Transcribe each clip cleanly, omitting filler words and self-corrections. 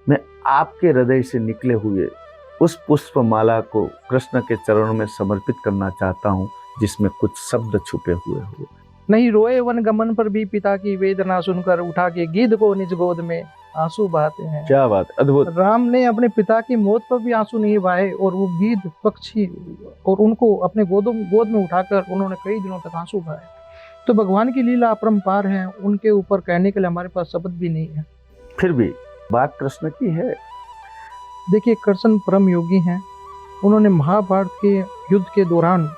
मैं आपके हृदय से निकले हुए उस पुष्पमाला को कृष्ण के चरणों में समर्पित करना चाहता हूँ जिसमें कुछ शब्द छुपे हुए हो। नहीं रोए वन गमन पर भी पिता की वेदना सुनकर उठा के गिद्ध को निज गोद में आंसू बहाते हैं। क्या बात, अद्भुत। राम ने अपने पिता की मौत पर भी आंसू नहीं बहाए और वो गिद्ध पक्षी और उनको अपने गोद में उठाकर उन्होंने कई दिनों तक आंसू बहाए। तो भगवान की लीला अपरंपार है, उनके ऊपर कहने के लिए हमारे पास शब्द भी नहीं है। फिर भी बात कृष्ण की है। देखिए, कृष्ण परम योगी हैं। उन्होंने महाभारत के युद्ध के दौरान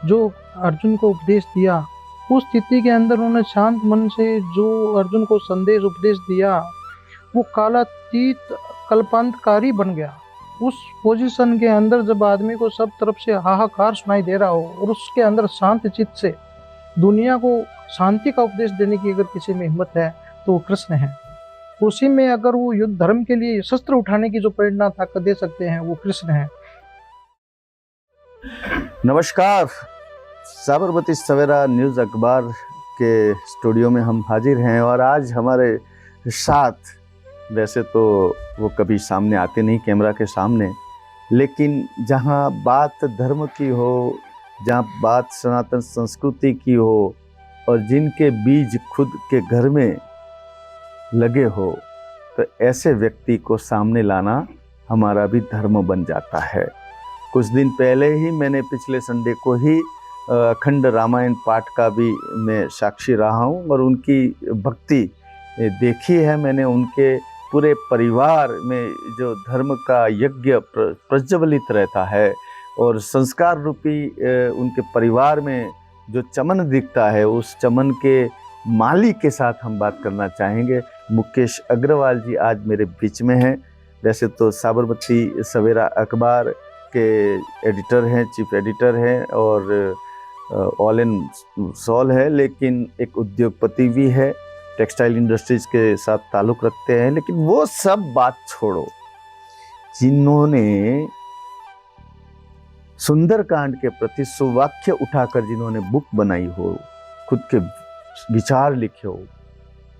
जो अर्जुन को उपदेश दिया, उस स्थिति के अंदर उन्होंने शांत मन से जो अर्जुन को संदेश उपदेश दिया, वो कालातीत कल्पांतकारी बन गया। उस पोजीशन के अंदर जब आदमी को सब तरफ से हाहाकार सुनाई दे रहा हो और उसके अंदर शांत चित्त से दुनिया को शांति का उपदेश देने की अगर किसी में हिम्मत है तो वो कृष्ण है। उसी में अगर वो युद्ध धर्म के लिए शस्त्र उठाने की जो प्रेरणा ताकत दे सकते हैं वो कृष्ण है। नमस्कार, साबरमती सवेरा न्यूज़ अखबार के स्टूडियो में हम हाजिर हैं और आज हमारे साथ, वैसे तो वो कभी सामने आते नहीं कैमरा के सामने, लेकिन जहाँ बात धर्म की हो, जहाँ बात सनातन संस्कृति की हो और जिनके बीज खुद के घर में लगे हो, तो ऐसे व्यक्ति को सामने लाना हमारा भी धर्म बन जाता है। कुछ दिन पहले ही मैंने पिछले संडे को ही अखंड रामायण पाठ का भी मैं साक्षी रहा हूँ और उनकी भक्ति देखी है मैंने। उनके पूरे परिवार में जो धर्म का यज्ञ प्रज्वलित रहता है और संस्कार रूपी उनके परिवार में जो चमन दिखता है, उस चमन के मालिक के साथ हम बात करना चाहेंगे। मुकेश अग्रवाल जी आज मेरे बीच में हैं। वैसे तो साबरमती सवेरा अखबार के एडिटर हैं, चीफ एडिटर हैं और ऑल इन सॉल है, लेकिन एक उद्योगपति भी है, टेक्सटाइल इंडस्ट्रीज के साथ ताल्लुक़ रखते हैं। लेकिन वो सब बात छोड़ो, जिन्होंने सुंदरकांड के प्रति सुवाक्य उठाकर जिन्होंने बुक बनाई हो, खुद के विचार लिखे हो,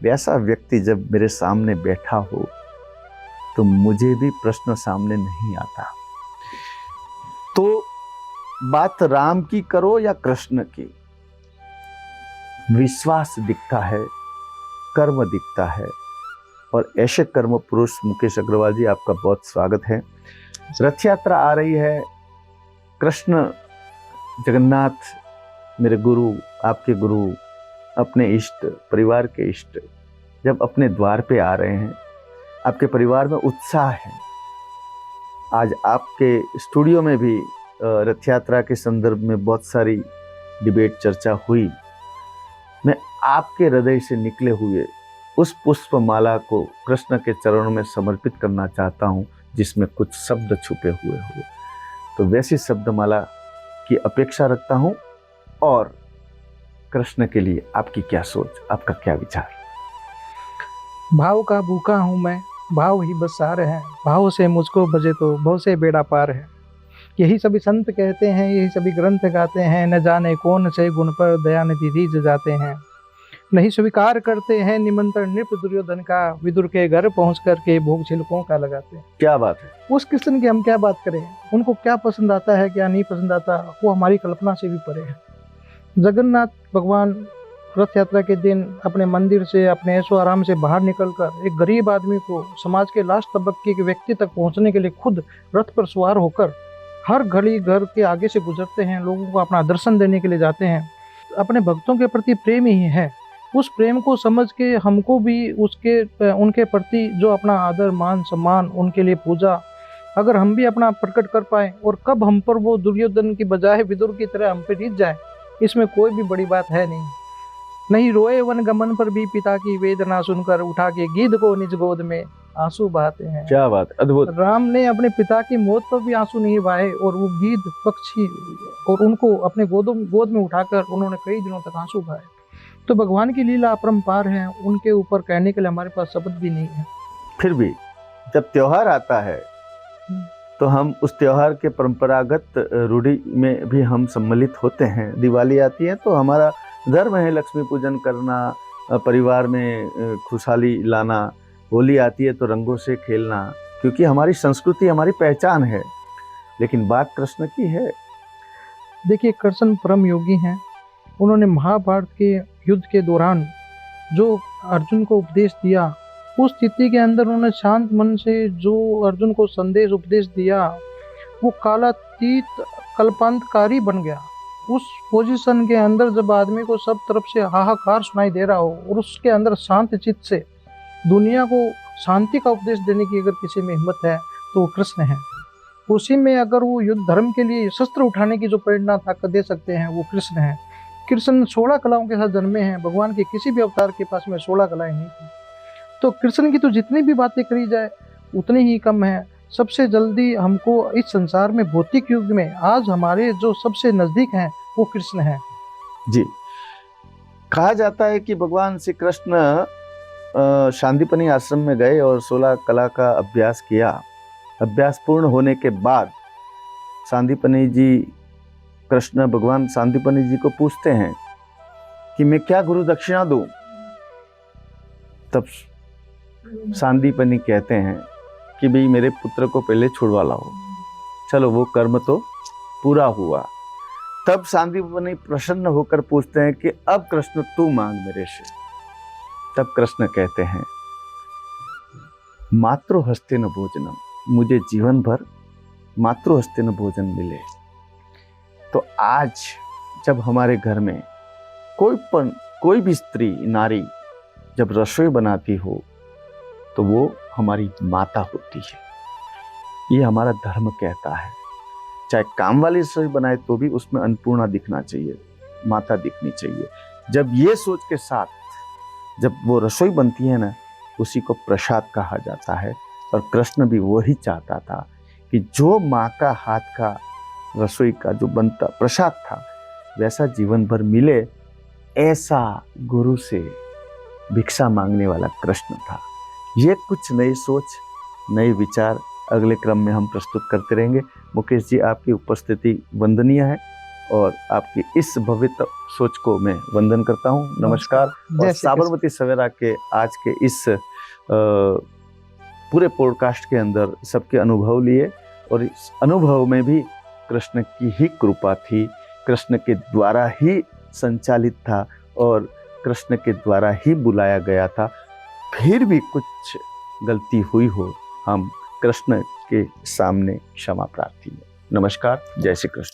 वैसा व्यक्ति जब मेरे सामने बैठा हो तो मुझे भी प्रश्न सामने नहीं आता। तो बात राम की करो या कृष्ण की, विश्वास दिखता है, कर्म दिखता है और ऐसे कर्म पुरुष मुकेश अग्रवाल जी, आपका बहुत स्वागत है। रथ यात्रा आ रही है। कृष्ण जगन्नाथ मेरे गुरु, आपके गुरु, अपने इष्ट, परिवार के इष्ट जब अपने द्वार पे आ रहे हैं, आपके परिवार में उत्साह है। आज आपके स्टूडियो में भी रथ यात्रा के संदर्भ में बहुत सारी डिबेट चर्चा हुई। मैं आपके हृदय से निकले हुए उस पुष्पमाला को कृष्ण के चरणों में समर्पित करना चाहता हूँ जिसमें कुछ शब्द छुपे हुए हो। तो वैसी शब्दमाला की अपेक्षा रखता हूँ। और कृष्ण के लिए आपकी क्या सोच, आपका क्या विचार? भाव का भूखा हूँ मैं, भाव ही बस सार है, भाव से मुझको भजे तो भव से बेड़ा पार है। यही सभी संत कहते हैं, यही सभी ग्रंथ गाते हैं, न जाने कौन से गुण पर दयानिधि रीझ जाते हैं। नहीं स्वीकार करते हैं निमंत्रण नृप दुर्योधन का, विदुर के घर पहुंच करके भोग छिलकों का लगाते हैं। क्या बात है। उस कृष्ण की हम क्या बात करें, उनको क्या पसंद आता है क्या नहीं पसंद आता, वो हमारी कल्पना से भी परे है। जगन्नाथ भगवान रथ यात्रा के दिन अपने मंदिर से, अपने ऐशो आराम से बाहर निकलकर एक गरीब आदमी को समाज के लास्ट तबके के व्यक्ति तक पहुंचने के लिए खुद रथ पर सवार होकर हर घड़ी घर के आगे से गुजरते हैं, लोगों को अपना दर्शन देने के लिए जाते हैं। अपने भक्तों के प्रति प्रेम ही है। उस प्रेम को समझ के हमको भी उनके प्रति जो अपना आदर मान सम्मान, उनके लिए पूजा, अगर हम भी अपना प्रकट कर पाए और कब हम पर वो दुर्योधन की बजाय विदुर की तरह हम पे रीझ जाए, इसमें कोई भी बड़ी बात है नहीं। नहीं रोए वन गमन पर भी पिता की वेदना सुनकर उठा के गिद्ध को निज गोद में आंसू बहाते हैं। क्या बात, अद्भुत। राम ने अपने पिता की मौत पर भी आंसू नहीं बहाए और वो गिद्ध पक्षी और उनको अपने गोद में उठाकर उन्होंने कई दिनों तक आंसू बहाए। तो भगवान की लीला अपरंपार है, उनके ऊपर कहने के लिए हमारे पास शब्द भी नहीं है। फिर भी जब त्योहार आता है तो हम उस त्योहार के परंपरागत रूढ़ी में भी हम सम्मिलित होते हैं। दिवाली आती है तो हमारा धर्म है लक्ष्मी पूजन करना, परिवार में खुशहाली लाना, होली आती है तो रंगों से खेलना, क्योंकि हमारी संस्कृति हमारी पहचान है। लेकिन बात कृष्ण की है। देखिए, कृष्ण परम योगी हैं। उन्होंने महाभारत के युद्ध के दौरान जो अर्जुन को उपदेश दिया, उस स्थिति के अंदर उन्होंने शांत मन से जो अर्जुन को संदेश उपदेश दिया, वो कालातीत कल्पांतकारी बन गया। उस पोजीशन के अंदर जब आदमी को सब तरफ से हाहाकार सुनाई दे रहा हो और उसके अंदर शांत चित्त से दुनिया को शांति का उपदेश देने की अगर किसी में हिम्मत है तो वो कृष्ण है। उसी में अगर वो युद्ध धर्म के लिए शस्त्र उठाने की जो प्रेरणा ताकत दे सकते हैं वो कृष्ण है। कृष्ण 16 कलाओं के साथ जन्मे हैं। भगवान के किसी भी अवतार के पास में 16 कलाएं नहीं थी। तो कृष्ण की तो जितनी भी बातें करी जाए उतनी ही कम है। सबसे जल्दी हमको इस संसार में भौतिक युग में आज हमारे जो सबसे नजदीक हैं वो कृष्ण है। जी, कहा जाता है कि भगवान श्री कृष्ण शांतिपनी आश्रम में गए और 16 कला का अभ्यास किया। अभ्यास पूर्ण होने के बाद सांदीपनि जी, कृष्ण भगवान सांदीपनि जी को पूछते हैं कि मैं क्या गुरु दक्षिणा दूं। तब सांदीपनि कहते हैं कि भाई मेरे पुत्र को पहले छुड़वा लाओ। चलो, वो कर्म तो पूरा हुआ। तब सांदीपनि प्रसन्न होकर पूछते हैं कि अब कृष्ण तू मांग मेरे से। तब कृष्ण कहते हैं मातृहस्तेन भोजनम, मुझे जीवन भर मातृहस्तेन भोजन मिले। तो आज जब हमारे घर में कोई भी स्त्री नारी जब रसोई बनाती हो तो वो हमारी माता होती है। ये हमारा धर्म कहता है। चाहे काम वाली रसोई बनाए तो भी उसमें अन्नपूर्णा दिखना चाहिए, माता दिखनी चाहिए। जब ये सोच के साथ जब वो रसोई बनती है ना, उसी को प्रसाद कहा जाता है। और कृष्ण भी वही चाहता था कि जो माँ का हाथ का रसोई का जो बनता प्रसाद था वैसा जीवन भर मिले। ऐसा गुरु से भिक्षा मांगने वाला कृष्ण था। ये कुछ नई सोच, नए विचार अगले क्रम में हम प्रस्तुत करते रहेंगे। मुकेश जी, आपकी उपस्थिति वंदनीय है और आपकी इस भव्य सोच को मैं वंदन करता हूँ। नमस्कार। और साबरमती सवेरा के आज के इस पूरे पॉडकास्ट के अंदर सबके अनुभव लिए और इस अनुभव में भी कृष्ण की ही कृपा थी, कृष्ण के द्वारा ही संचालित था और कृष्ण के द्वारा ही बुलाया गया था। फिर भी कुछ गलती हुई हो, हम कृष्ण के सामने क्षमा प्रार्थी हैं। नमस्कार, जय श्री कृष्ण।